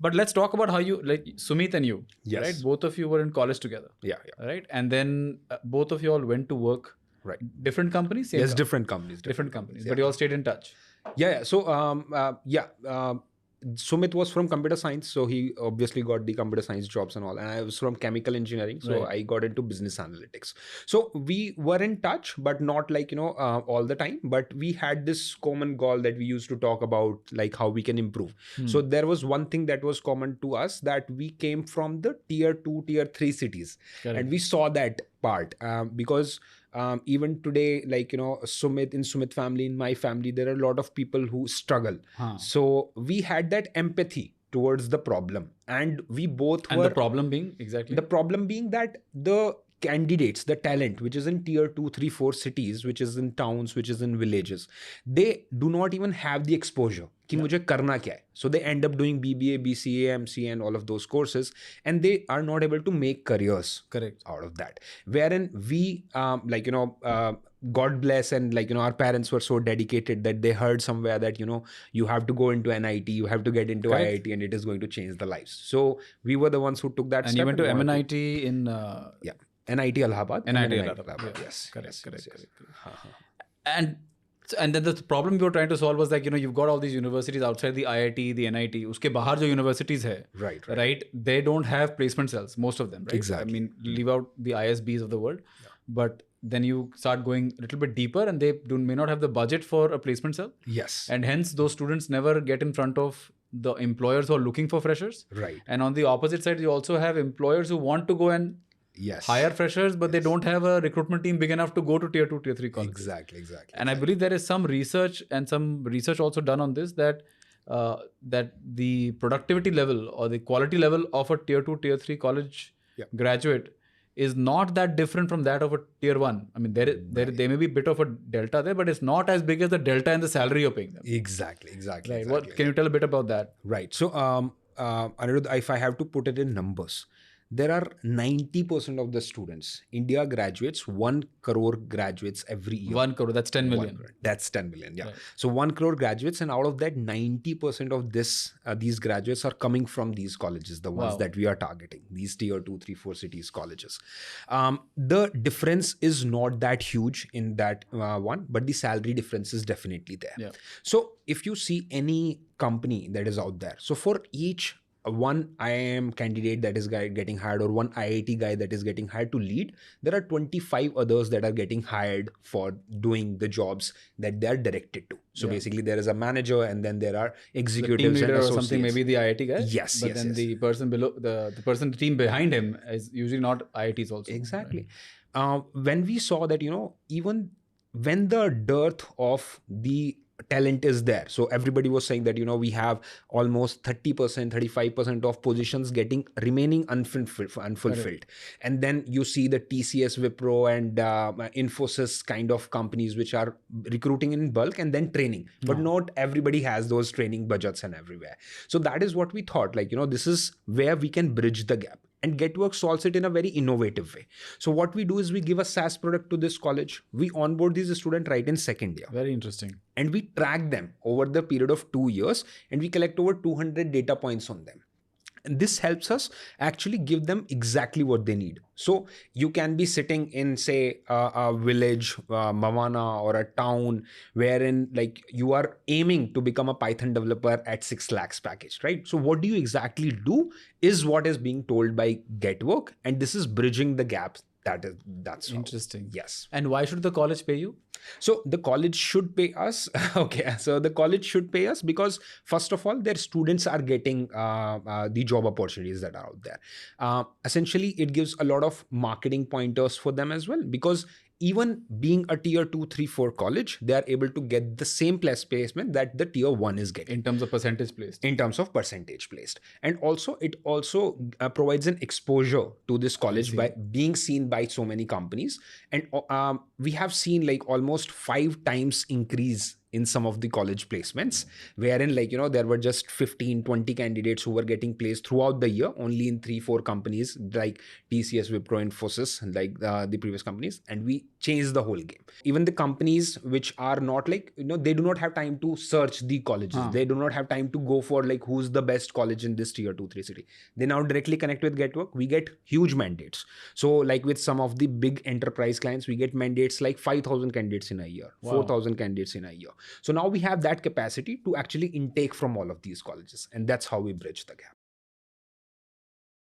But let's talk about how you, like Sumit and you, Yes. right? Both of you were in college together, Yeah. right? And then both of you all went to work, Right. different companies, same Yes, company? different companies. Different companies, Yeah. but you all stayed in touch. Yeah. So, Sumit was from computer science, so he obviously got the computer science jobs and all. And I was from chemical engineering, so Right. I got into business analytics. So we were in touch, but not like, all the time. But we had this common goal that we used to talk about, like how we can improve. So there was one thing that was common to us, that we came from the tier 2, tier 3 cities. Correct. And we saw that part because even today, like, Sumit family, in my family, there are a lot of people who struggle. So we had that empathy towards the problem, and we both And were the problem being exactly the problem being that the candidates, the talent which is in tier 2, 3, 4 cities, which is in towns, which is in villages, they do not even have the exposure कि मुझे करना क्या है. So they end up doing BBA, BCA, MCA and all of those courses, and they are not able to make careers correct out of that. Wherein we God bless, and our parents were so dedicated that they heard somewhere that you have to go into NIT, you have to get into Correct. IIT, and it is going to change the lives. So we were the ones who took that and step. you went to wanted MNNIT in yeah, NIT Allahabad. and NIT then Allahabad. Yes. Correct. Yes. And then the problem we were trying to solve was like, you've got all these universities outside the IIT, the NIT, uske bahar jo universities hai, Right. they don't have placement cells, most of them, right? Exactly. I mean, leave out the ISBs of the world, but then you start going a little bit deeper, and they may not have the budget for a placement cell. Yes. And hence those students never get in front of the employers who are looking for freshers. Right. And on the opposite side, you also have employers who want to go and hire freshers, but they don't have a recruitment team big enough to go to tier 2, tier 3 colleges. Exactly. And I believe there is some research also done on this, that the productivity level or the quality level of a tier 2, tier 3 college graduate is not that different from that of a tier 1. I mean, there may be a bit of a delta there, but it's not as big as the delta in the salary you're paying them. Exactly. Right. What can you tell a bit about that? Right. So, Anirudh, if I have to put it in numbers, there are 90% of the students. India graduates 1 crore graduates every year. 1 crore, that's 10 million. That's 10 million, yeah. Right. So 1 crore graduates, and out of that, 90% of these graduates are coming from these colleges, the ones that we are targeting, these tier 2, 3, 4 cities colleges. The difference is not that huge in that one, but the salary difference is definitely there. Yeah. So if you see any company that is out there, so for each one IIM candidate that is getting hired, or one IIT guy that is getting hired to lead, there are 25 others that are getting hired for doing the jobs that they are directed to. So basically there is a manager, and then there are executives, the team leader and or something, maybe the IIT guy. Yes. But then the person below, the team behind him is usually not IITs also. Exactly. Right? When we saw that, even when the dearth of the talent is there, so everybody was saying that we have almost 30%, 35% of positions remaining unfulfilled. And then you see the TCS, Wipro and Infosys kind of companies which are recruiting in bulk and then training, but not everybody has those training budgets and everywhere. So that is what we thought, like, this is where we can bridge the gap. And GetWork solves it in a very innovative way. So what we do is we give a SaaS product to this college. We onboard these students right in second year. Very interesting. And we track them over the period of 2 years, and we collect over 200 data points on them. And this helps us actually give them exactly what they need. So you can be sitting in, say, a village, Mavana, or a town wherein like you are aiming to become a Python developer at 6 lakhs package, right? So what do you exactly do is what is being told by GetWork, and this is bridging the gaps. That's interesting. How. Yes. And why should the college pay you? So the college should pay us. Okay. So the college should pay us because first of all, their students are getting the job opportunities that are out there. Essentially, it gives a lot of marketing pointers for them as well, because even being a tier 2, 3, 4 college, they are able to get the same placement that the tier 1 is getting. In terms of percentage placed. And also, it also provides an exposure to this college by being seen by so many companies. And we have seen like almost 5 times increase in some of the college placements, wherein like, there were just 15, 20 candidates who were getting placed throughout the year, only in 3-4 companies like TCS, Wipro, Infosys, like the previous companies. And we changed the whole game. Even the companies which are not like, they do not have time to search the colleges. They do not have time to go for like who's the best college in this tier 2, 3 city. They now directly connect with GetWork. We get huge mandates. So like with some of the big enterprise clients, we get mandates like 5,000 candidates in a year, 4,000 candidates in a year. So now we have that capacity to actually intake from all of these colleges, and that's how we bridge the gap.